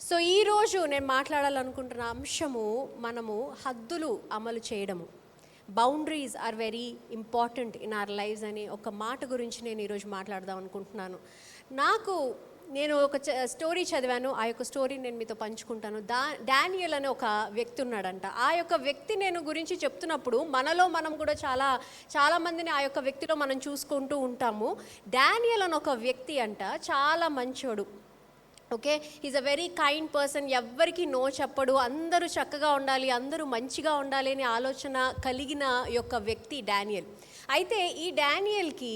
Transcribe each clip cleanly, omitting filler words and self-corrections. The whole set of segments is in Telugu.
సో ఈరోజు నేను మాట్లాడాలనుకుంటున్న అంశము మనము హద్దులు అమలు చేయడము. Boundaries are very important in our lives అనే ఒక మాట గురించి నేను ఈరోజు మాట్లాడదాం అనుకుంటున్నాను. నేను ఒక స్టోరీ చదివాను. ఆ యొక్క స్టోరీ నేను మీతో పంచుకుంటాను. డానియల్ అనే ఒక వ్యక్తి ఉన్నాడంట. ఆ యొక్క వ్యక్తి నేను గురించి చెప్తున్నప్పుడు మనలో మనం కూడా చాలా మందిని ఆ యొక్క వ్యక్తిలో మనం చూసుకుంటూ ఉంటాము. డానియల్ అని ఒక వ్యక్తి అంట చాలా మంచోడు. Okay, is a very kind person. ఎవ్వరికి నో చెప్పడు, అందరూ చక్కగా ఉండాలి, అందరూ మంచిగా ఉండాలి అనే ఆలోచన కలిగిన యొక్క వ్యక్తి డానియల్. అయితే ఈ డానియల్కి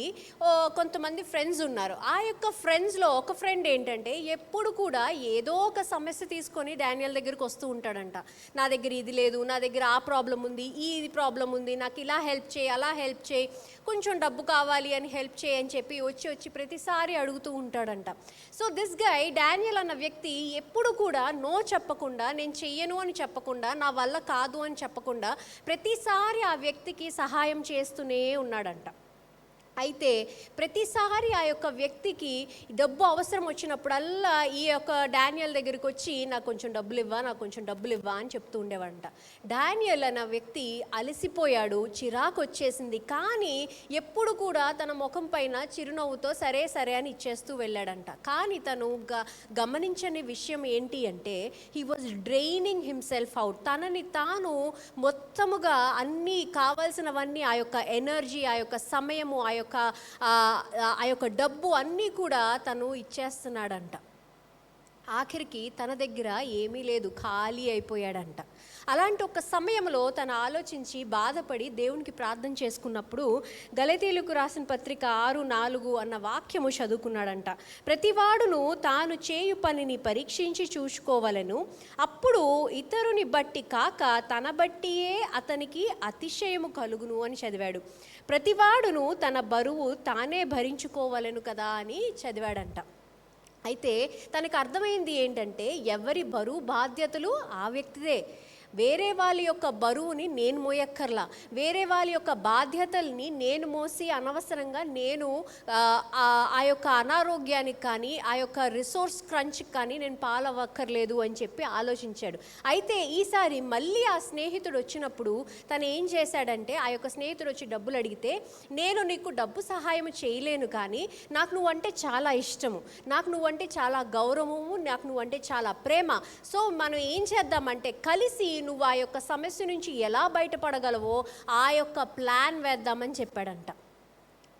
కొంతమంది ఫ్రెండ్స్ ఉన్నారు. ఆ యొక్క ఫ్రెండ్స్లో ఒక ఫ్రెండ్ ఏంటంటే ఎప్పుడు కూడా ఏదో ఒక సమస్య తీసుకొని డానియల్ దగ్గరికి వస్తూ ఉంటాడంట. నా దగ్గర ఇది లేదు, నా దగ్గర ఆ ప్రాబ్లం ఉంది, ఈ ప్రాబ్లం ఉంది, నాకు ఇలా హెల్ప్ చేయి, అలా హెల్ప్ చేయి, కొంచెం డబ్బు కావాలి అని హెల్ప్ చేయి అని చెప్పి వచ్చి ప్రతిసారి అడుగుతూ ఉంటాడంట. సో దిస్ గై డానియల్ అన్న వ్యక్తి ఎప్పుడు కూడా నో చెప్పకుండా, నేను చెయ్యను అని చెప్పకుండా, నా వల్ల కాదు అని చెప్పకుండా ప్రతిసారి ఆ వ్యక్తికి సహాయం చేస్తూనే ఉన్నాడంట. అయితే ప్రతిసారి ఆ యొక్క వ్యక్తికి డబ్బు అవసరం వచ్చినప్పుడల్లా ఈ యొక్క డానియల్ దగ్గరికి వచ్చి నాకు కొంచెం డబ్బులు ఇవ్వా అని చెప్తూ ఉండేవాడంట. డానియల్ అన్న వ్యక్తి అలసిపోయాడు, చిరాకు వచ్చేసింది, కానీ ఎప్పుడు కూడా తన ముఖం పైన చిరునవ్వుతో సరే సరే అని ఇచ్చేస్తూ వెళ్ళాడంట. కానీ తను గమనించని విషయం ఏంటి అంటే he was draining himself out. తనని తాను మొత్తముగా అన్నీ కావాల్సినవన్నీ, ఆ యొక్క ఎనర్జీ, ఆ యొక్క సమయము, ఆ యొక్క డబ్బు అన్నీ కూడా తను ఇచ్చేస్తున్నాడంట. ఆఖరికి తన దగ్గర ఏమీ లేదు, ఖాళీ అయిపోయాడంట. అలాంటి ఒక సమయంలో తను ఆలోచించి బాధపడి దేవునికి ప్రార్థన చేసుకున్నప్పుడు గలతీయులకు రాసిన పత్రిక 6:4 అన్న వాక్యము చదువుకున్నాడంట. ప్రతివాడును తాను చేయు పనిని పరీక్షించి చూసుకోవలను, అప్పుడు ఇతరుని బట్టి కాక తన బట్టియే అతనికి అతిశయము కలుగును అని చదివాడు. ప్రతివాడును తన బరువు తానే భరించుకోవలను కదా అని చదివాడంట. అయితే తనకు అర్థమైంది ఏంటంటే ఎవరి బరువు బాధ్యతలు ఆ వ్యక్తిదే. వేరే వాళ్ళ యొక్క బరువుని నేను మోయక్కర్లా, వేరే వాళ్ళ యొక్క బాధ్యతల్ని నేను మోసి అనవసరంగా నేను ఆ యొక్క అనారోగ్యానికి కానీ ఆ యొక్క రిసోర్స్ క్రంచ్కి కానీ నేను పాలవ్వక్కర్లేదు అని చెప్పి ఆలోచించాడు. అయితే ఈసారి మళ్ళీ ఆ స్నేహితుడు వచ్చినప్పుడు తను ఏం చేశాడంటే, ఆ యొక్క స్నేహితుడు వచ్చి డబ్బులు అడిగితే, నేను నీకు డబ్బు సహాయం చేయలేను, కానీ నాకు నువ్వంటే చాలా ఇష్టము, నాకు నువ్వంటే చాలా గౌరవము, నాకు నువ్వంటే చాలా ప్రేమ. సో మనం ఏం చేద్దామంటే కలిసి నువ్వు ఆ యొక్క సమస్య నుంచి ఎలా బయటపడగలవో ఆ యొక్క ప్లాన్ వేద్దామని చెప్పాడంట.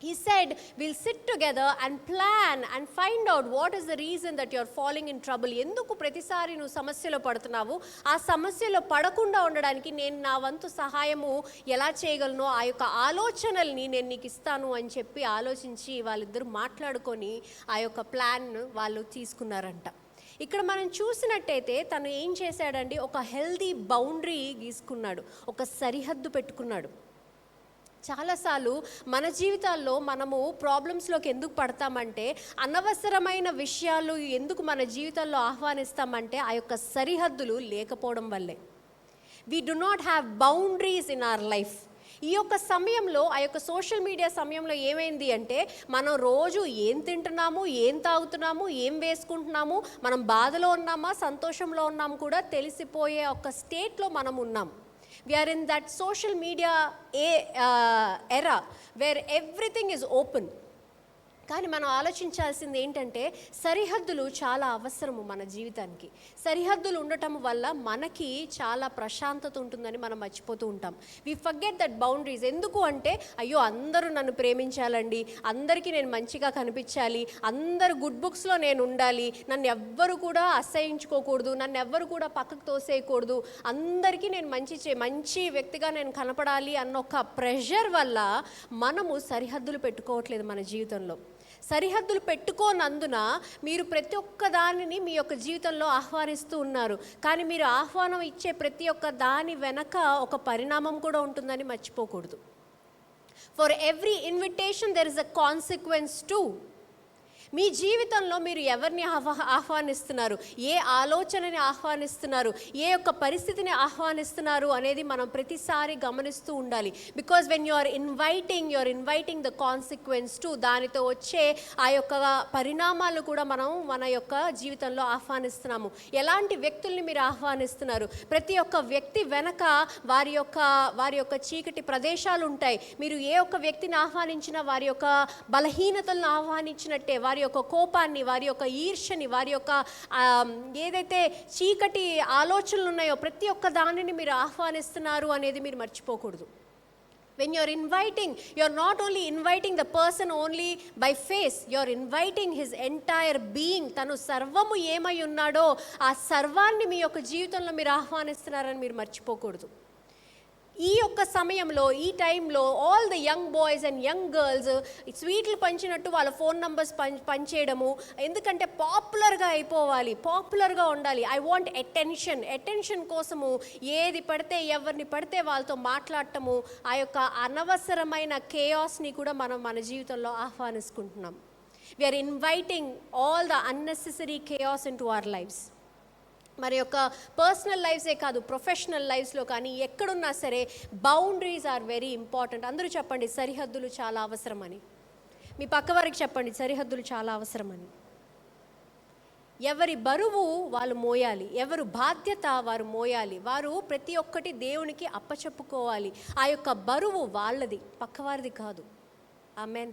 He said, we'll sit together and plan and find out what is the reason that you're falling in trouble. ఎందుకు ప్రతిసారి నువ్వు సమస్యలో పడుతున్నావు, ఆ సమస్యలో పడకుండా ఉండడానికి నేను నా వంతు సహాయము ఎలా చేయగలను, ఆ యొక్క ఆలోచనల్ని నేను నీకు ఇస్తాను అని చెప్పి ఆలోచించి వాళ్ళిద్దరూ మాట్లాడుకొని ఆ యొక్క ప్లాన్ వాళ్ళు తీసుకున్నారంట. ఇక్కడ మనం చూసినట్టయితే తను ఏం చేశాడండి, ఒక హెల్దీ బౌండరీ గీసుకున్నాడు, ఒక సరిహద్దు పెట్టుకున్నాడు. చాలాసార్లు మన జీవితాల్లో మనము ప్రాబ్లమ్స్లోకి ఎందుకు పడతామంటే, అనవసరమైన విషయాలు ఎందుకు మన జీవితాల్లో ఆహ్వానిస్తామంటే ఆ యొక్క సరిహద్దులు లేకపోవడం వల్లే. We do not have boundaries in our life. ఈ యొక్క సమయంలో, ఆ యొక్క సోషల్ మీడియా సమయంలో ఏమైంది అంటే, మనం రోజు ఏం తింటున్నాము, ఏం తాగుతున్నాము, ఏం వేసుకుంటున్నాము, మనం బాధలో ఉన్నామా సంతోషంలో ఉన్నాము కూడా తెలిసిపోయే ఒక స్టేట్లో మనం ఉన్నాం. We are in that social media era where everything is open. కానీ మనం ఆలోచించాల్సింది ఏంటంటే సరిహద్దులు చాలా అవసరము మన జీవితానికి. సరిహద్దులు ఉండటం వల్ల మనకి చాలా ప్రశాంతత ఉంటుందని మనం మర్చిపోతూ ఉంటాం. We forget that boundaries. ఎందుకు అంటే, అయ్యో అందరూ నన్ను ప్రేమించాలండి, అందరికీ నేను మంచిగా కనిపించాలి, అందరు గుడ్ బుక్స్లో నేను ఉండాలి, నన్ను ఎవ్వరు కూడా అసహించుకోకూడదు, నన్ను ఎవ్వరు కూడా పక్కకు తోసేయకూడదు, అందరికీ నేను మంచి వ్యక్తిగా నేను కనపడాలి అన్న ఒక ప్రెషర్ వల్ల మనము సరిహద్దులు పెట్టుకోవట్లేదు మన జీవితంలో. సరిహద్దులు పెట్టుకోనందున మీరు ప్రతి ఒక్క దానిని మీ యొక్క జీవితంలో ఆహ్వానిస్తూ ఉన్నారు, కానీ మీరు ఆహ్వానం ఇచ్చే ప్రతి ఒక్క దాని వెనక ఒక పరిణామం కూడా ఉంటుందని మర్చిపోకూడదు. For every invitation there is a consequence too. మీ జీవితంలో మీరు ఎవరిని ఆహ్వానిస్తున్నారు, ఏ ఆలోచనని ఆహ్వానిస్తున్నారు, ఏ యొక్క పరిస్థితిని ఆహ్వానిస్తున్నారు అనేది మనం ప్రతిసారి గమనిస్తూ ఉండాలి. Because when you are inviting the consequence to, దానితో వచ్చే ఆ యొక్క పరిణామాలు కూడా మనం మన యొక్క జీవితంలో ఆహ్వానిస్తున్నాము. ఎలాంటి వ్యక్తుల్ని మీరు ఆహ్వానిస్తున్నారు? ప్రతి ఒక్క వ్యక్తి వెనక వారి యొక్క చీకటి ప్రదేశాలు ఉంటాయి. మీరు ఏ ఒక్క వ్యక్తిని ఆహ్వానించినా వారి యొక్క బలహీనతలను ఆహ్వానించినట్టే, వారి యొక్క కోపాన్ని, వారి యొక్క ఈర్ష్యని, వారి యొక్క ఏదైతే చీకటి ఆలోచనలు ఉన్నాయో ప్రతి ఒక్క దానిని మీరు ఆహ్వానిస్తున్నారు అనేది మీరు మర్చిపోకూడదు. When you're inviting, you're not only inviting the person only by face, you're inviting his entire being. తను సర్వము ఏమై ఉన్నాడో ఆ సర్వాన్ని మీ యొక్క జీవితంలో మీరు ఆహ్వానిస్తున్నారని మీరు మర్చిపోకూడదు. ఈ యొక్క సమయంలో, ఈ టైంలో all the young boys and young girls స్వీట్లు పంచినట్టు వాళ్ళ ఫోన్ నంబర్స్ పంచేయడము. ఎందుకంటే పాపులర్గా అయిపోవాలి, పాపులర్గా ఉండాలి. ఐ వాంట్ అటెన్షన్ కోసము ఏది పడితే ఎవరిని పడితే వాళ్ళతో మాట్లాడటము, ఆ యొక్క అనవసరమైన కేయాస్ని కూడా మనం మన జీవితంలో ఆహ్వానించుకుంటున్నాం. We are inviting all the unnecessary chaos in to our lives. మరి యొక్క పర్సనల్ లైఫ్సే కాదు, ప్రొఫెషనల్ లైఫ్స్లో కానీ ఎక్కడున్నా సరే బౌండరీస్ ఆర్ వెరీ ఇంపార్టెంట్. అందరూ చెప్పండి, సరిహద్దులు చాలా అవసరమని. మీ పక్క వారికి చెప్పండి, సరిహద్దులు చాలా అవసరమని. ఎవరి బరువు వాళ్ళు మోయాలి, ఎవరు బాధ్యత వారు మోయాలి. వారు ప్రతి ఒక్కటి దేవునికి అప్పచెప్పుకోవాలి. ఆ యొక్క బరువు వాళ్ళది, పక్కవారిది కాదు. Amen.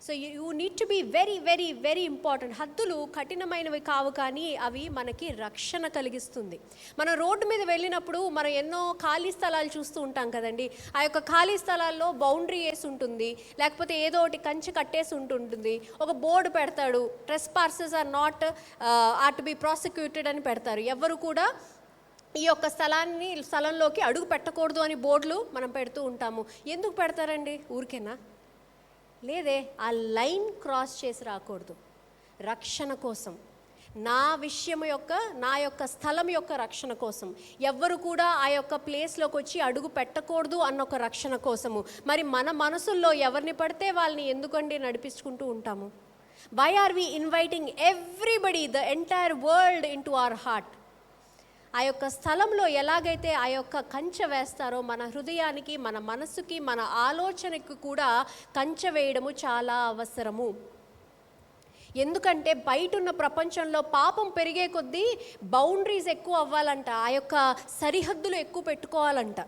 So you need to be very very very important. హద్దులు కఠినమైనవి కావు, కానీ అవి మనకి రక్షణ కలిగిస్తుంది. మనం రోడ్డు మీద వెళ్ళినప్పుడు మనం ఎన్నో ఖాళీ స్థలాలు చూస్తూ ఉంటాం కదండి. ఆ యొక్క ఖాళీ స్థలాల్లో బౌండరీ వేసి ఉంటుంది, లేకపోతే ఏదో ఒకటి కంచె కట్టేసి ఉంటుంటుంది. ఒక బోర్డు పెడతాడు, trespassers are not are to be prosecuted అని పెడతారు. ఎవరు కూడా ఈ యొక్క స్థలంలోకి అడుగు పెట్టకూడదు అని బోర్డులు మనం పెడుతూ ఉంటాము. ఎందుకు పెడతారండి? ఊరికేనా? లేదే, ఆ లైన్ క్రాస్ చేసి రాకూడదు, రక్షణ కోసం, నా యొక్క స్థలం యొక్క రక్షణ కోసం. ఎవ్వరు కూడా ఆ యొక్క ప్లేస్లోకి వచ్చి అడుగు పెట్టకూడదు అన్న ఒక రక్షణ కోసము. మరి మన మనసుల్లో ఎవరిని పడితే వాళ్ళని ఎందుకండి నడిపించుకుంటూ ఉంటాము? Why are we inviting everybody, the entire world in to our heart? ఆ యొక్క స్థలంలో ఎలాగైతే ఆ యొక్క కంచె వేస్తారో మన హృదయానికి, మన మనసుకి, మన ఆలోచనకి కూడా కంచె వేయడము చాలా అవసరము. ఎందుకంటే బయటున్న ప్రపంచంలో పాపం పెరిగే కొద్దీ బౌండరీస్ ఎక్కువ అవ్వాలంట, ఆ యొక్క సరిహద్దులు ఎక్కువ పెట్టుకోవాలంట.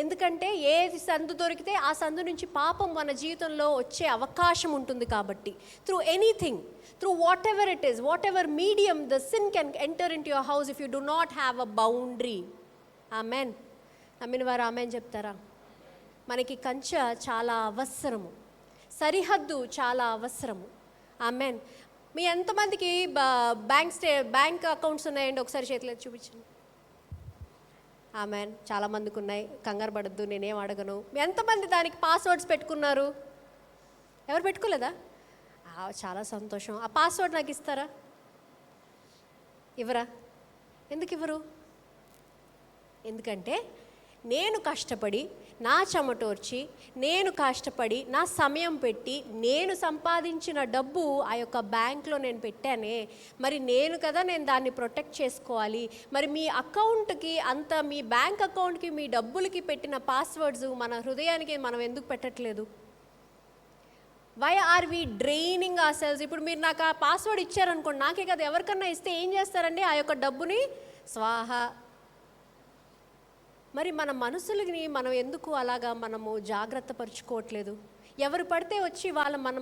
ఎందుకంటే ఏ సందు దొరికితే ఆ సందు నుంచి పాపం మన జీవితంలో వచ్చే అవకాశం ఉంటుంది. కాబట్టి through anything, through whatever it is, whatever medium, the sin can enter into your house if you do not have a boundary. Amen. నమ్మిన వారు ఆమెన్ చెప్తారా? మనకి కంచె చాలా అవసరము, సరిహద్దు చాలా అవసరము. ఆమెన్. మీ ఎంతమందికి బ్యాంక్ అకౌంట్స్ ఉన్నాయండి? ఒకసారి చేతిలో చూపించండి. ఆమెన్. చాలామందికి ఉన్నాయి, కంగారు పడద్దు, నేనేం అడగను. ఎంతమంది దానికి పాస్వర్డ్స్ పెట్టుకున్నారు? ఎవరు పెట్టుకోలేదా? చాలా సంతోషం. ఆ పాస్వర్డ్ నాకు ఇస్తారా? ఇవ్వరా? ఎందుకు ఇవ్వరు? ఎందుకంటే నేను కష్టపడి, నా చెమటోర్చి, నేను కష్టపడి, నా సమయం పెట్టి, నేను సంపాదించిన డబ్బు ఆ యొక్క బ్యాంక్లో నేను పెట్టానే. మరి నేను దాన్ని ప్రొటెక్ట్ చేసుకోవాలి. మరి మీ అకౌంట్కి మీ బ్యాంక్ అకౌంట్కి, మీ డబ్బులకి పెట్టిన పాస్వర్డ్స్ మన హృదయానికి మనం ఎందుకు పెట్టట్లేదు? Why are we draining our cells? ఇప్పుడు మీరు నాకు ఆ పాస్వర్డ్ ఇచ్చారనుకోండి, నాకే కదా, ఎవరికన్నా ఇస్తే ఏం చేస్తారండి? ఆ యొక్క డబ్బుని స్వాహ. మరి మన మనసులని మనం ఎందుకు అలాగా మనము జాగ్రత్త పరుచుకోవట్లేదు? ఎవరు పడితే వచ్చి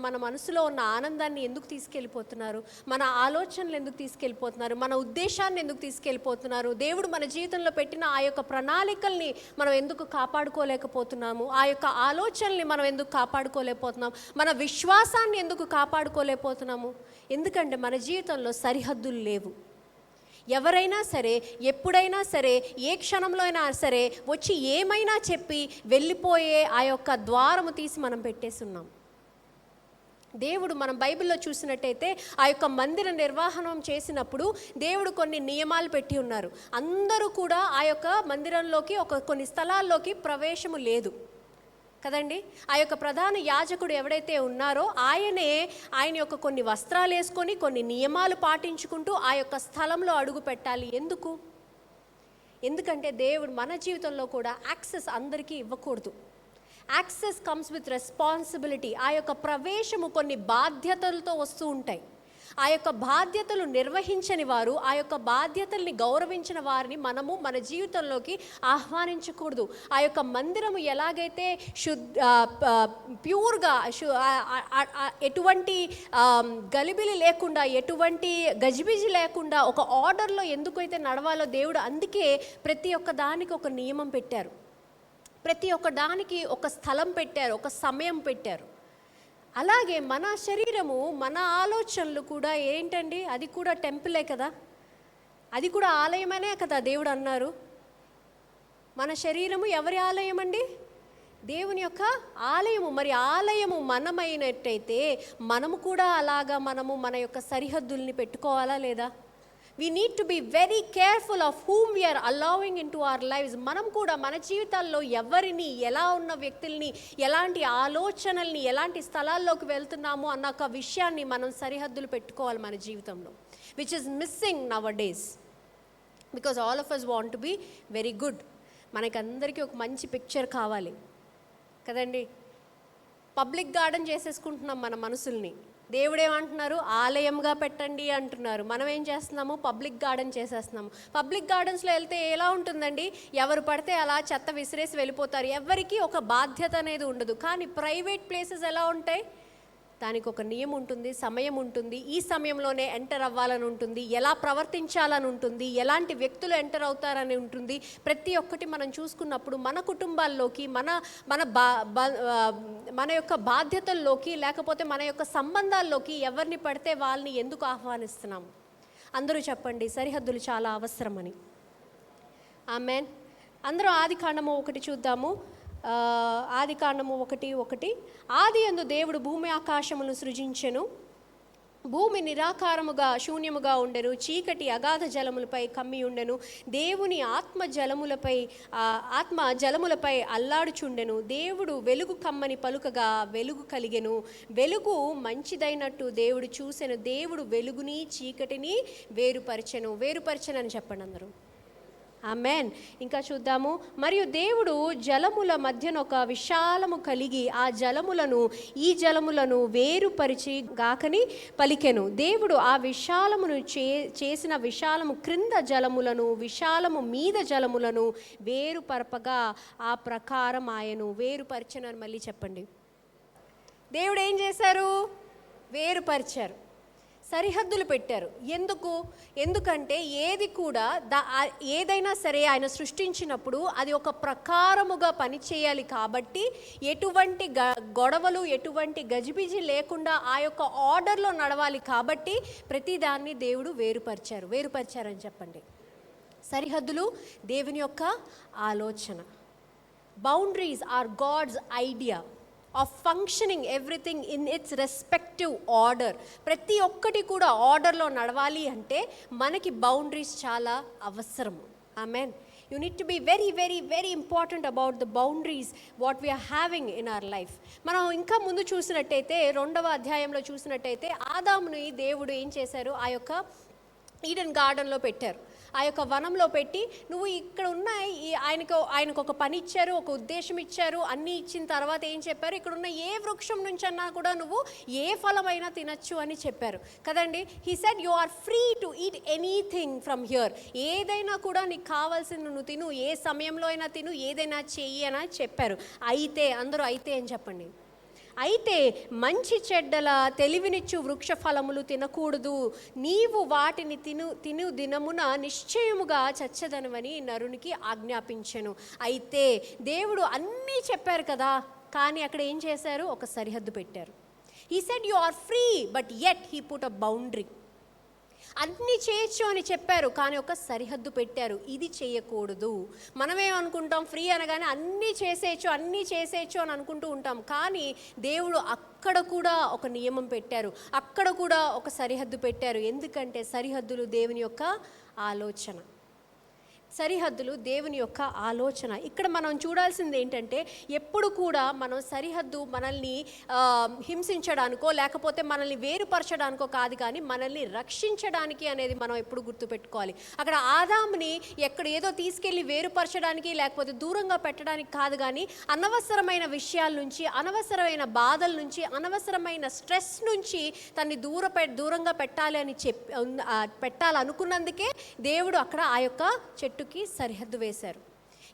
మన మనసులో ఉన్న ఆనందాన్ని ఎందుకు తీసుకెళ్ళిపోతున్నారు? మన ఆలోచనలు ఎందుకు తీసుకెళ్ళిపోతున్నారు? మన ఉద్దేశాన్ని ఎందుకు తీసుకెళ్ళిపోతున్నారు? దేవుడు మన జీవితంలో పెట్టిన ఆ యొక్క ప్రణాళికల్ని మనం ఎందుకు కాపాడుకోలేకపోతున్నాము? ఆ యొక్క ఆలోచనల్ని మనం ఎందుకు కాపాడుకోలేకపోతున్నాము? మన విశ్వాసాన్ని ఎందుకు కాపాడుకోలేకపోతున్నాము? ఎందుకంటే మన జీవితంలో సరిహద్దులు లేవు. ఎవరైనా సరే, ఎప్పుడైనా సరే, ఏ క్షణంలో అయినా సరే వచ్చి ఏమైనా చెప్పి వెళ్ళిపోయే ఆ యొక్క ద్వారము తీసి మనం పెట్టేస్తున్నాం. దేవుడు మనం బైబిల్లో చూసినట్టయితే ఆ యొక్క మందిర నిర్వహణం చేసినప్పుడు దేవుడు కొన్ని నియమాలు పెట్టి ఉన్నారు. అందరూ కూడా ఆ యొక్క మందిరంలోకి కొన్ని స్థలాల్లోకి ప్రవేశము లేదు. కదండి. ఆ యొక్క ప్రధాన యాజకుడు ఎవడైతే ఉన్నారో ఆయన యొక్క కొన్ని వస్త్రాలు వేసుకొని కొన్ని నియమాలు పాటించుకుంటూ ఆ యొక్క స్థలంలో అడుగు పెట్టాలి. ఎందుకంటే దేవుడు మన జీవితంలో కూడా యాక్సెస్ అందరికీ ఇవ్వకూడదు. Access comes with responsibility. ఆ యొక్క ప్రవేశము కొన్ని బాధ్యతలతో వస్తూ ఉంటాయి. ఆ యొక్క బాధ్యతలు నిర్వహించని వారు, ఆ యొక్క బాధ్యతల్ని గౌరవించిన వారిని మనము మన జీవితంలోకి ఆహ్వానించకూడదు. ఆ యొక్క మందిరము ఎలాగైతే ప్యూర్గా ఎటువంటి గలిబిలి లేకుండా, ఎటువంటి గజిబిజి లేకుండా ఒక ఆర్డర్లో ఎందుకైతే నడవాలో దేవుడు అందుకే ప్రతి ఒక్క దానికి ఒక నియమం పెట్టారు, ప్రతి ఒక్క దానికి ఒక స్థలం పెట్టారు, ఒక సమయం పెట్టారు. అలాగే మన శరీరము, మన ఆలోచనలు కూడా ఏంటండి, అది కూడా టెంపులే కదా, అది కూడా ఆలయమనే కదా దేవుడు అన్నారు. మన శరీరము ఎవరి ఆలయం అండి? దేవుని యొక్క ఆలయము. మరి ఆలయము మనమైనట్టయితే మనము కూడా అలాగా మన యొక్క సరిహద్దుల్ని పెట్టుకోవాలా లేదా? We need to be very careful of whom we are allowing into our lives. మనం కూడా మన జీవితాల్లో ఎవరిని, ఎలా ఉన్న వ్యక్తుల్ని, ఎలాంటి ఆలోచనల్ని, ఎలాంటి స్థలాల్లోకి వెళ్తున్నాము అన్న ఒక విషయాన్ని మనం సరిహద్దులు పెట్టుకోవాలి మన జీవితంలో, which is missing nowadays because all of us want to be very good. మనకందరికీ ఒక మంచి పిక్చర్ కావాలి కదండి. పబ్లిక్ గార్డెన్ చేసేసుకుంటున్నాం మన మనసుల్ని. దేవుడు ఏమంటున్నారు? ఆలయంగా పెట్టండి అంటున్నారు. మనం ఏం చేస్తున్నాము? Public garden చేసేస్తున్నాము. పబ్లిక్ గార్డెన్స్లో వెళ్తే ఎలా ఉంటుందండి? ఎవరు పడితే అలా చెత్త విసిరేసి వెళ్ళిపోతారు. ఎవరికి ఒక బాధ్యత అనేది ఉండదు. కానీ ప్రైవేట్ ప్లేసెస్ ఎలా ఉంటాయి? దానికి ఒక నియమం ఉంటుంది, సమయం ఉంటుంది. ఈ సమయంలోనే ఎంటర్ అవ్వాలని ఉంటుంది, ఎలా ప్రవర్తించాలని ఉంటుంది, ఎలాంటి వ్యక్తులు ఎంటర్ అవుతారని ఉంటుంది. ప్రతి ఒక్కటి మనం చూసుకున్నప్పుడు మన కుటుంబాల్లోకి, మన యొక్క బాధ్యతల్లోకి, లేకపోతే మన యొక్క సంబంధాల్లోకి ఎవరిని పడితే వాళ్ళని ఎందుకు ఆహ్వానిస్తున్నాం? అందరూ చెప్పండి, సరిహద్దులు చాలా అవసరమని. ఆమేన్. అందరూ ఆదికాండము 1 చూద్దాము. ఆదికాండము 1:1. ఆదియందు దేవుడు భూమి ఆకాశములను సృజించెను. భూమి నిరాకారముగా శూన్యముగా ఉండెను, చీకటి అగాధ జలములపై కమ్మి ఉండెను. దేవుని ఆత్మ జలములపై అల్లాడుచుండెను. దేవుడు వెలుగు కమ్మని పలుకగా వెలుగు కలిగెను. వెలుగు మంచిదైనట్టు దేవుడు చూసెను. దేవుడు వెలుగుని చీకటిని వేరుపరచెనని చెప్పండి అందరూ. ఆమేన్. ఇంకా చూద్దాము. మరియు దేవుడు జలముల మధ్యన ఒక విశాలము కలిగి ఈ జలములను వేరుపరిచి గాకని పలికెను. దేవుడు ఆ విశాలమును చేసిన విశాలము క్రింద జలములను, విశాలము మీద జలములను వేరుపరపగా ఆ ప్రకారం ఆయను. వేరుపరిచనని మళ్ళీ చెప్పండి. దేవుడు ఏం చేశారు? వేరుపరిచారు, సరిహద్దులు పెట్టారు. ఎందుకంటే ఏది కూడా ఏదైనా సరే ఆయన సృష్టించినప్పుడు అది ఒక ప్రకారముగా పనిచేయాలి. కాబట్టి ఎటువంటి గొడవలు, ఎటువంటి గజిబిజి లేకుండా ఆ యొక్క ఆర్డర్లో నడవాలి. కాబట్టి ప్రతిదాన్ని దేవుడు వేరుపరిచారని చెప్పండి. సరిహద్దులు దేవుని యొక్క ఆలోచన. Boundaries are God's idea of functioning everything in its respective order. ప్రతి ఒక్కటి కూడా ఆర్డర్లో నడవాలి అంటే మనకి బౌండరీస్ చాలా అవసరము. Amen. You need to be very very very important about the boundaries what we are having in our life. మనం ఇంకా ముందు చూసినట్టయితే 2వ అధ్యాయంలో చూసినట్టయితే ఆదాముని దేవుడు ఏం చేశారు? ఆ యొక్క ఈడెన్ గార్డెన్లో పెట్టారు. ఆ యొక్క వనంలో పెట్టి, నువ్వు ఇక్కడ ఉన్న ఆయనకు ఒక పని ఇచ్చారు, ఒక ఉద్దేశం ఇచ్చారు. అన్నీ ఇచ్చిన తర్వాత ఏం చెప్పారు? ఇక్కడ ఉన్న ఏ వృక్షం నుంచి అన్నా కూడా నువ్వు ఏ ఫలమైనా తినచ్చు అని చెప్పారు కదండి. He said you are free to eat anything from here. ఏదైనా కూడా నీకు కావాల్సింది నువ్వు తిను, ఏ సమయంలో అయినా తిను, ఏదైనా చెయ్యి అని చెప్పారు. అయితే అందరూ అయితే అని చెప్పండి. అయితే మంచి చెడ్డల తెలివినిచ్చు వృక్ష ఫలములు తినకూడదు, నీవు వాటిని తిను దినమున నిశ్చయముగా చచ్చదనవని నరునికి ఆజ్ఞాపించెను. అయితే దేవుడు అన్నీ చెప్పారు కదా, కానీ అక్కడ ఏం చేశారు? ఒక సరిహద్దు పెట్టారు. He said you are free but yet he put a boundary. అన్నీ చేయొచ్చు అని చెప్పారు, కానీ ఒక సరిహద్దు పెట్టారు. ఇది చేయకూడదు. మనమేమనుకుంటాం? ఫ్రీ అనగానే అన్నీ చేసేయచ్చు అని అనుకుంటూ ఉంటాం. కానీ దేవుడు అక్కడ కూడా ఒక నియమం పెట్టారు, అక్కడ కూడా ఒక సరిహద్దు పెట్టారు. ఎందుకంటే సరిహద్దులు దేవుని యొక్క ఆలోచన. సరిహద్దులు దేవుని యొక్క ఆలోచన. ఇక్కడ మనం చూడాల్సింది ఏంటంటే, ఎప్పుడు కూడా మనం సరిహద్దు మనల్ని హింసించడానికో లేకపోతే మనల్ని వేరుపరచడానికో కాదు, కానీ మనల్ని రక్షించడానికి అనేది మనం ఎప్పుడు గుర్తుపెట్టుకోవాలి. అక్కడ ఆదాముని ఎక్కడ ఏదో తీసుకెళ్ళి వేరుపరచడానికి లేకపోతే దూరంగా పెట్టడానికి కాదు, కానీ అనవసరమైన విషయాల నుంచి, అనవసరమైన బాధల నుంచి, అనవసరమైన స్ట్రెస్ నుంచి తన్ని దూరంగా పెట్టాలి అని పెట్టాలనుకున్నందుకే దేవుడు అక్కడ ఆ యొక్క చెట్టుకి సరిహద్దు వేశారు.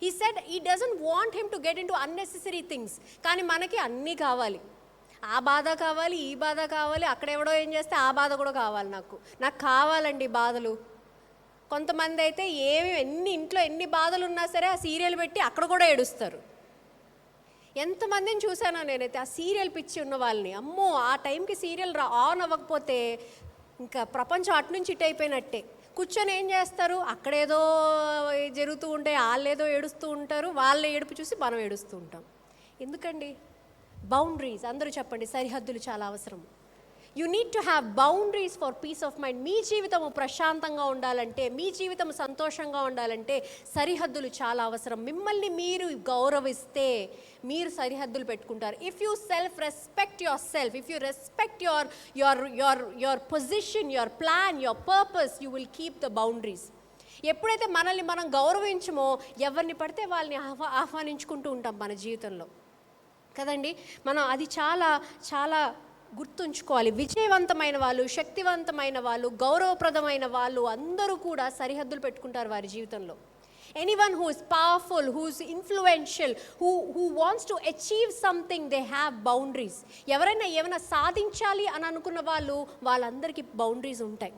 He said he doesn't want him to get into unnecessary things. కానీ మనకి అన్నీ కావాలి, ఆ బాధ కావాలి, ఈ బాధ కావాలి, అక్కడ ఎవడో ఏం చేస్తే ఆ బాధ కూడా కావాలి, నాకు కావాలండి బాధలు. కొంతమంది అయితే ఇంట్లో ఎన్ని బాధలు ఉన్నా సరే ఆ సీరియల్ పెట్టి అక్కడ కూడా ఏడుస్తారు. ఎంతమందిని చూశానో నేనైతే ఆ సీరియల్ పిచ్చి ఉన్న వాళ్ళని. అమ్మో, ఆ టైంకి సీరియల్ ఆన్ అవ్వకపోతే ఇంకా ప్రపంచం అటు నుంచి ఇటు అయిపోయినట్టే. కూర్చొని ఏం చేస్తారు, అక్కడేదో జరుగుతూ ఉంటే వాళ్ళేదో ఏడుస్తూ ఉంటారు, వాళ్ళ ఏడుపు చూసి మనం ఏడుస్తూ ఉంటాం. ఎందుకండి? బౌండరీస్, అందరూ చెప్పండి, సరిహద్దులు చాలా అవసరం. You need to have boundaries for peace of mind. మీ జీవితము ప్రశాంతంగా ఉండాలంటే, మీ జీవితం సంతోషంగా ఉండాలంటే సరిహద్దులు చాలా అవసరం. మిమ్మల్ని మీరు గౌరవిస్తే మీరు సరిహద్దులు పెట్టుకుంటారు. If you respect your self, if you respect your position, your plan, your purpose, you will keep the boundaries. ఎప్పుడైతే మనల్ని మనం గౌరవించమో ఎవరిని పడితే వాళ్ళని ఆహ్వానించుకుంటూ ఉంటాం మన జీవితంలో కదండి. మనం అది చాలా చాలా గుర్తుంచుకోవాలి. విజయవంతమైన వాళ్ళు, శక్తివంతమైన వాళ్ళు, గౌరవప్రదమైన వాళ్ళు అందరూ కూడా సరిహద్దులు పెట్టుకుంటారు వారి జీవితంలో. Anyone who is powerful, who is influential, who wants to achieve something, they have boundaries. ఎవరైనా ఏమైనా సాధించాలి అని అనుకున్న వాళ్ళందరికీ బౌండరీస్ ఉంటాయి.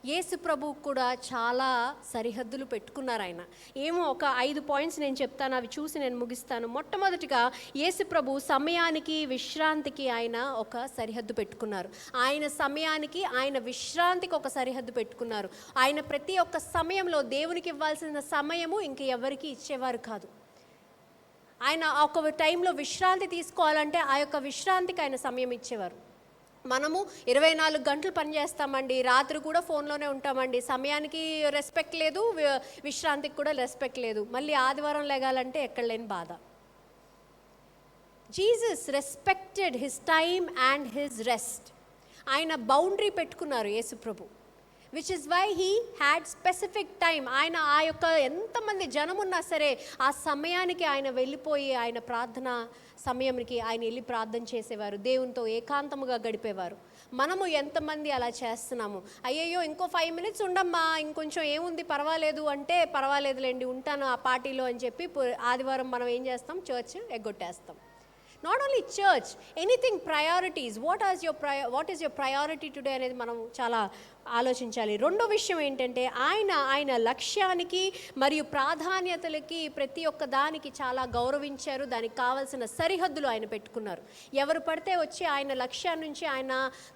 యేసు ప్రభు కూడా చాలా సరిహద్దులు పెట్టుకున్నారు ఆయన. ఏమో ఒక 5 పాయింట్స్ నేను చెప్తాను, అవి చూసి నేను ముగిస్తాను. మొట్టమొదటిగా యేసు ప్రభు సమయానికి, విశ్రాంతికి ఆయన ఒక సరిహద్దు పెట్టుకున్నారు. ఆయన సమయానికి, ఆయన విశ్రాంతికి ఒక సరిహద్దు పెట్టుకున్నారు. ఆయన ప్రతి ఒక్క సమయంలో దేవునికి ఇవ్వాల్సిన సమయము ఇంక ఎవరికి ఇచ్చేవారు కాదు. ఆయన ఒక టైంలో విశ్రాంతి తీసుకోవాలంటే ఆ యొక్క విశ్రాంతికి ఆయన సమయం ఇచ్చేవారు. మనము 24 గంటలు పనిచేస్తామండి, రాత్రి కూడా ఫోన్లోనే ఉంటామండి, సమయానికి రెస్పెక్ట్ లేదు, విశ్రాంతికి కూడా రెస్పెక్ట్ లేదు. మళ్ళీ ఆదివారం లేగాలంటే ఎక్కడ లేని బాధ. Jesus respected his time and his rest. ఆయన బౌండరీ పెట్టుకున్నారు యేసు ప్రభు, which is why he had specific time. ఆయన ఆ యొక్క ఎంతమంది జనమున్నా సరే ఆ సమయానికి ఆయన వెళ్ళిపోయి ఆయన ప్రార్థన సమయానికి ఆయన వెళ్ళి ప్రార్థన చేసేవారు, దేవునితో ఏకాంతముగా గడిపేవారు. మనము ఎంతమంది అలా చేస్తున్నాము? అయ్యయ్యో ఇంకో 5 మినిట్స్ ఉండమ్మా, ఇంకొంచెం ఏముంది పర్వాలేదు అంటే, పర్వాలేదులేండి ఉంటాను ఆ పార్టీలో అని చెప్పి ఆదివారం మనం ఏం చేస్తాం, చర్చ్ ఎగ్గొట్టేస్తాం. Not only church, anything, priorities. What is your priority today అనేది మనం చాలా ఆలోచించాలి. రెండో విషయం ఏంటంటే ఆయన లక్ష్యానికి మరియు ప్రాధాన్యతలకి ప్రతి ఒక్క దానికి చాలా గౌరవించారు. దానికి కావాల్సిన సరిహద్దులు ఆయన పెట్టుకున్నారు. ఎవరు పడితే వచ్చి ఆయన లక్ష్యాన్ని నుంచి ఆయన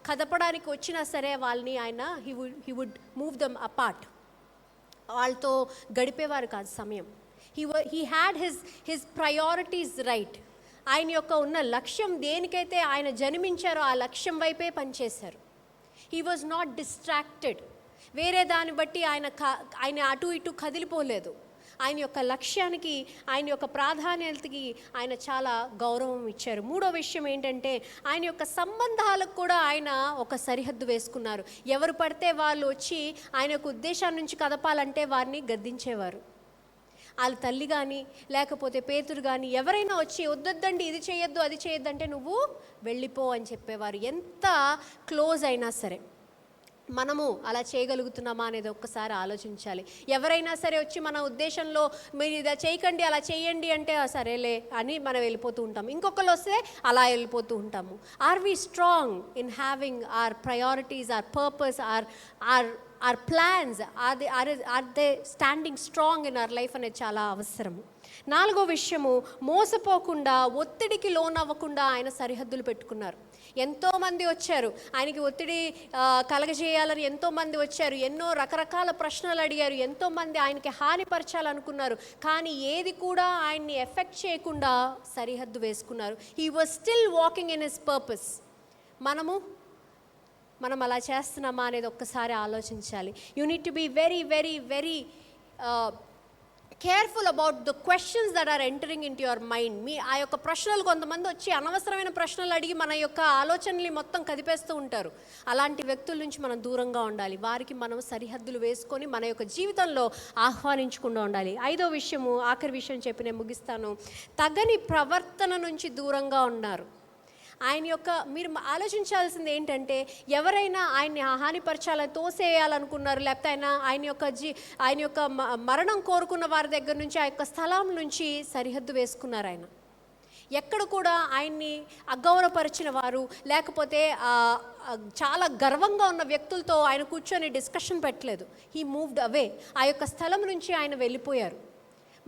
కదపడానికి వచ్చినా సరే వాళ్ళని ఆయన he would move them apart. వాళ్ళతో గడిపేవారు కాదు సమయం. He had his priorities right. ఆయన యొక్క ఉన్న లక్ష్యం దేనికైతే ఆయన జన్మించారో ఆ లక్ష్యం వైపే పనిచేశారు. He was not distracted. వేరే దాన్ని బట్టి ఆయన అటు ఇటు కదిలిపోలేదు. ఆయన యొక్క లక్ష్యానికి, ఆయన యొక్క ప్రాధాన్యతకి ఆయన చాలా గౌరవం ఇచ్చారు. మూడో విషయం ఏంటంటే ఆయన యొక్క సంబంధాలకు కూడా ఆయన ఒక సరిహద్దు వేసుకున్నారు. ఎవరు పడితే వాళ్ళు వచ్చి ఆయన యొక్క ఉద్దేశాన్ని నుంచి కదపాలంటే వారిని గద్దించేవారు. వాళ్ళ తల్లి కానీ లేకపోతే పేతురు కానీ ఎవరైనా వచ్చి వద్దొద్దండి, ఇది చేయొద్దు, అది చేయొద్దు అంటే నువ్వు వెళ్ళిపో అని చెప్పేవారు. ఎంత క్లోజ్ అయినా సరే మనము అలా చేయగలుగుతున్నామా అనేది ఒక్కసారి ఆలోచించాలి. ఎవరైనా సరే వచ్చి మన ఉద్దేశంలో మీరు ఇది చేయకండి, అలా చేయండి అంటే సరేలే అని మనం వెళ్ళిపోతూ ఉంటాం. ఇంకొకరు వస్తే అలా వెళ్ళిపోతూ ఉంటాము. Are we strong in having our priorities, our purpose, our plans, are they standing strong in our life అనేది చాలా అవసరము. నాలుగో విషయము, మోసపోకుండా, ఒత్తిడికి లోనవ్వకుండా ఆయన సరిహద్దులు పెట్టుకున్నారు. ఎంతోమంది వచ్చారు ఆయనకి ఒత్తిడి కలగజేయాలని, ఎంతోమంది వచ్చారు, ఎన్నో రకరకాల ప్రశ్నలు అడిగారు, ఎంతోమంది ఆయనకి హానిపరచాలనుకున్నారు. కానీ ఏది కూడా ఆయన్ని ఎఫెక్ట్ చేయకుండా సరిహద్దు వేసుకున్నారు. He was still walking in his purpose. మనం అలా చేస్తున్నామా అనేది ఒక్కసారి ఆలోచించాలి. You need to be very very very careful about the questions that are entering into your mind. మీ ఆ యొక్క ప్రశ్నలు, కొంతమంది వచ్చి అనవసరమైన ప్రశ్నలు అడిగి మన యొక్క ఆలోచనల్ని మొత్తం కదిపేస్తూ ఉంటారు. అలాంటి వ్యక్తుల నుంచి మనం దూరంగా ఉండాలి. వారికి మనం సరిహద్దులు వేసుకొని మన యొక్క జీవితంలో ఆహ్వానించకుండా ఉండాలి. 5వ విషయము, ఆఖరి విషయం చెప్పి నేను ముగిస్తాను. తగని ప్రవర్తన నుంచి దూరంగా ఉన్నారు. ఆయన యొక్క మీరు ఆలోచించాల్సింది ఏంటంటే, ఎవరైనా ఆయన్ని హానిపరచాలని తోసేయాలనుకున్నారు, లేకపోతే ఆయన యొక్క మరణం కోరుకున్న వారి దగ్గర నుంచి, ఆ యొక్క స్థలం నుంచి సరిహద్దు వేసుకున్నారు. ఆయన ఎక్కడ కూడా ఆయన్ని అగౌరవపరిచిన వారు, లేకపోతే చాలా గర్వంగా ఉన్న వ్యక్తులతో ఆయన కూర్చొని డిస్కషన్ పెట్టలేదు. హీ మూవ్డ్ అవే. ఆ యొక్క స్థలం నుంచి ఆయన వెళ్ళిపోయారు.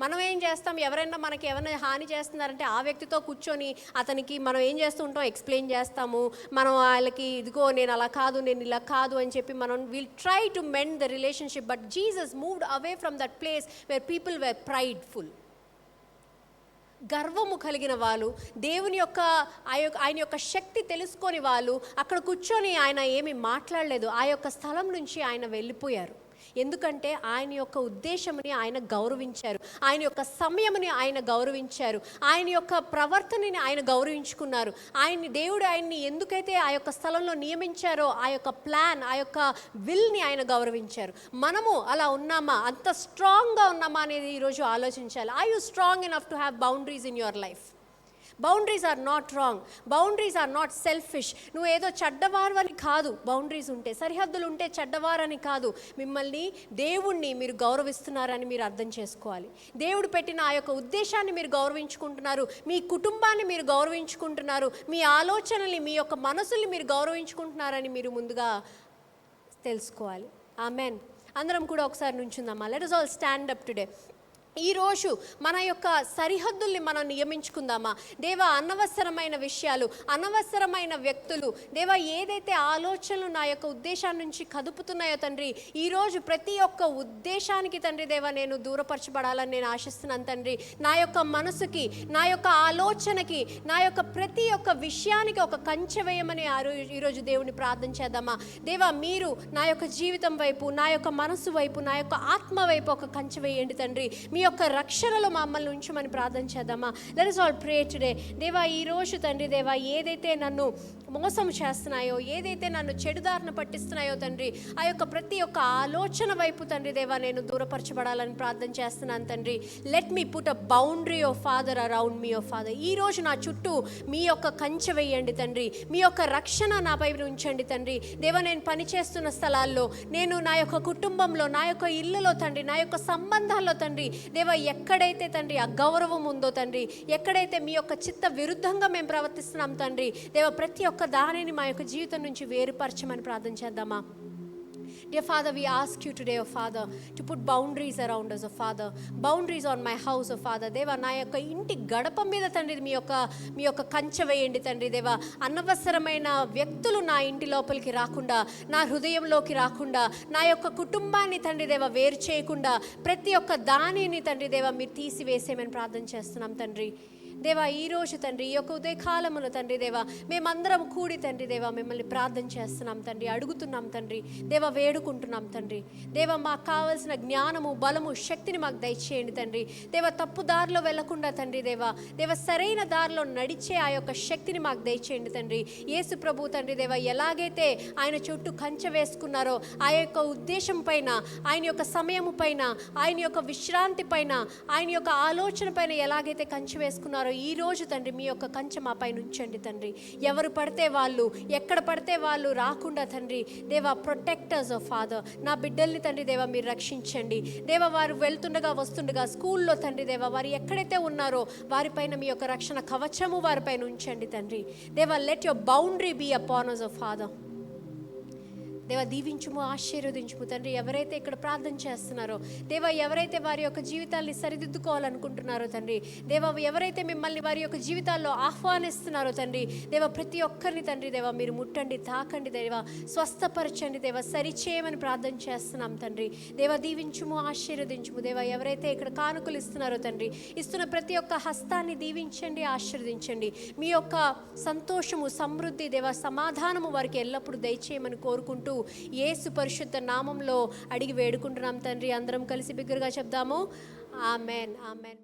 మనం ఏం చేస్తాం, ఎవరైనా మనకి ఏమైనా హాని చేస్తున్నారంటే ఆ వ్యక్తితో కూర్చొని అతనికి మనం ఏం చేస్తూ ఉంటాం, ఎక్స్ప్లెయిన్ చేస్తాము. మనం వాళ్ళకి ఇదిగో నేను అలా కాదు, నేను ఇలా కాదు అని చెప్పి మనం will try to mend the relationship. But Jesus moved away from that place where people were prideful. గర్వము కలిగిన వాళ్ళు, దేవుని యొక్క ఆయన యొక్క శక్తి తెలుసుకొని వాళ్ళు అక్కడ కూర్చొని ఆయన ఏమీ మాట్లాడలేదు. ఆ యొక్క స్థలం నుంచి ఆయన వెళ్ళిపోయారు. ఎందుకంటే ఆయన యొక్క ఉద్దేశముని ఆయన గౌరవించారు, ఆయన యొక్క సమయముని ఆయన గౌరవించారు, ఆయన యొక్క ప్రవర్తనని ఆయన గౌరవించుకున్నారు. దేవుడు ఆయన్ని ఎందుకైతే ఆ యొక్క స్థలంలో నియమించారో ఆ యొక్క ప్లాన్, ఆ యొక్క విల్ని ఆయన గౌరవించారు. మనము అలా ఉన్నామా, అంత స్ట్రాంగ్గా ఉన్నామా అనేది ఈరోజు ఆలోచించాలి. Are you strong enough to have boundaries in your life? Boundaries are not wrong. Boundaries are not selfish. నువ్వు ఏదో చెడ్డవారు అని కాదు. బౌండరీస్ ఉంటే, సరిహద్దులు ఉంటే చెడ్డవారని కాదు. మిమ్మల్ని, దేవుణ్ణి మీరు గౌరవిస్తున్నారని మీరు అర్థం చేసుకోవాలి. దేవుడు పెట్టిన ఆ యొక్క ఉద్దేశాన్ని మీరు గౌరవించుకుంటున్నారు, మీ కుటుంబాన్ని మీరు గౌరవించుకుంటున్నారు, మీ ఆలోచనల్ని, మీ యొక్క మనసుల్ని మీరు గౌరవించుకుంటున్నారని మీరు ముందుగా తెలుసుకోవాలి. ఆమెన్. అందరం కూడా ఒకసారి నుంచుందామా? Let us all stand up today. ఈరోజు మన యొక్క సరిహద్దుల్ని మనం నియమించుకుందామా? దేవా, అనవసరమైన విషయాలు, అనవసరమైన వ్యక్తులు, దేవా ఏదైతే ఆలోచనలు నా యొక్క ఉద్దేశాన్ని నుంచి కదుపుతున్నాయో తండ్రి, ఈరోజు ప్రతి ఒక్క ఉద్దేశానికి తండ్రి దేవా నేను దూరపరచబడాలని నేను ఆశిస్తున్నాను తండ్రి. నా యొక్క మనసుకి, నా యొక్క ఆలోచనకి, నా యొక్క ప్రతి ఒక్క విషయానికి ఒక కంచె వేయమని ఈరోజు దేవుని ప్రార్థన చేద్దామా? దేవా, మీరు నా యొక్క జీవితం వైపు, నా యొక్క మనసు వైపు, నా యొక్క ఆత్మ వైపు ఒక కంచె వేయండి తండ్రి. మీ యొక్క రక్షణలో మమ్మల్ని ఉంచమని ప్రార్థన చేద్దామా? Let us all pray today. దేవా, ఈరోజు తండ్రి దేవా ఏదైతే నన్ను మోసం చేస్తున్నాయో, ఏదైతే నన్ను చెడుదారిన పట్టిస్తున్నాయో తండ్రి, ఆ యొక్క ప్రతి ఒక్క ఆలోచన వైపు తండ్రి దేవా నేను దూరపరచబడాలని ప్రార్థన చేస్తున్నాను తండ్రి. Let me put a boundary of father around me of father. ఈరోజు నా చుట్టూ మీ యొక్క కంచె వేయండి తండ్రి. మీ యొక్క రక్షణ నాపై ఉంచండి తండ్రి. దేవా, నేను పనిచేస్తున్న స్థలాల్లో, నేను నా యొక్క కుటుంబంలో, నా యొక్క ఇల్లులో తండ్రి, నా యొక్క సంబంధాల్లో తండ్రి దేవా ఎక్కడైతే తండ్రి అగౌరవం ఉందో తండ్రి, ఎక్కడైతే మీ యొక్క చిత్త విరుద్ధంగా మేము ప్రవర్తిస్తున్నాం తండ్రి దేవా, ప్రతి ఒక్క దానిని మా యొక్క జీవితం నుంచి వేరుపరచమని ప్రార్థన చేద్దామా? Dear Father, we ask you today, oh Father, to put boundaries around us, oh Father. Boundaries on my house, oh Father. దేవా, నా యొక్క ఇంటి గడప మీద తండ్రి మీ యొక్క కంచె వేయండి తండ్రి దేవా. అనవసరమైన వ్యక్తులు నా ఇంటి లోపలికి రాకుండా, నా హృదయంలోకి రాకుండా, నా యొక్క కుటుంబాన్ని తండ్రి దేవా వేరు చేయకుండా, ప్రతి ఒక్క దానిని తండ్రి దేవా మీరు తీసివేసేమని ప్రార్థన చేస్తున్నాం తండ్రి దేవా. ఈరోజు తండ్రి ఈ యొక్క ఉదయకాలములో తండ్రి దేవా మేమందరం కూడి తండ్రి దేవా మిమ్మల్ని ప్రార్థన చేస్తున్నాం తండ్రి, అడుగుతున్నాం తండ్రి దేవా, వేడుకుంటున్నాం తండ్రి దేవా. మాకు కావాల్సిన జ్ఞానము, బలము, శక్తిని మాకు దయచేయండి తండ్రి దేవా. తప్పు దారిలో వెళ్లకుండా తండ్రి దేవా సరైన దారిలో నడిచే ఆ యొక్క శక్తిని మాకు దయచేయండి తండ్రి. యేసు ప్రభు తండ్రి దేవా ఎలాగైతే ఆయన చుట్టూ కంచె వేసుకున్నారో, ఆ యొక్క ఉద్దేశం పైన, ఆయన యొక్క సమయము పైన, ఆయన యొక్క విశ్రాంతి పైన, ఆయన యొక్క ఆలోచన పైన ఎలాగైతే కంచె వేసుకున్నారో, ఈ రోజు తండ్రి మీ యొక్క కంచె మా పైన ఉంచండి తండ్రి. ఎవరు పడితే వాళ్ళు, ఎక్కడ పడితే వాళ్ళు రాకుండా తండ్రి దేవా ప్రొటెక్టర్స్ ఆఫ్ ఫాదర్. నా బిడ్డల్ని తండ్రి దేవా మీరు రక్షించండి దేవా. వారు వెళ్తుండగా వస్తుండగా స్కూల్లో తండ్రి దేవా వారు ఎక్కడైతే ఉన్నారో వారిపైన మీ యొక్క రక్షణ కవచము వారిపైన ఉంచండి తండ్రి దేవా. Let your boundary be upon us, of father. దేవా దీవించుము, ఆశీర్వదించుము తండ్రి. ఎవరైతే ఇక్కడ ప్రార్థన చేస్తున్నారో దేవా, ఎవరైతే వారి యొక్క జీవితాల్ని సరిదిద్దుకోవాలనుకుంటున్నారో తండ్రి దేవా, ఎవరైతే మిమ్మల్ని వారి యొక్క జీవితాల్లో ఆహ్వానిస్తున్నారో తండ్రి దేవా, ప్రతి ఒక్కరిని తండ్రి దేవా మీరు ముట్టండి, తాకండి దేవా, స్వస్థపరచండి దేవా, సరిచేయమని ప్రార్థన చేస్తున్నాం తండ్రి దేవా. దీవించుము, ఆశీర్వదించుము దేవా. ఎవరైతే ఇక్కడ కానుకలు ఇస్తున్నారో తండ్రి, ఇస్తున్న ప్రతి ఒక్క హస్తాన్ని దీవించండి, ఆశీర్వదించండి. మీ యొక్క సంతోషము, సమృద్ధి దేవా, సమాధానము వారికి ఎల్లప్పుడూ దయచేయమని కోరుకుంటూ యేసు పరిశుద్ధ నామంలో అడిగి వేడుకుంటున్నాం తండ్రి. అందరం కలిసి బిగ్గరగా చెప్దాము, ఆమెన్, ఆమెన్.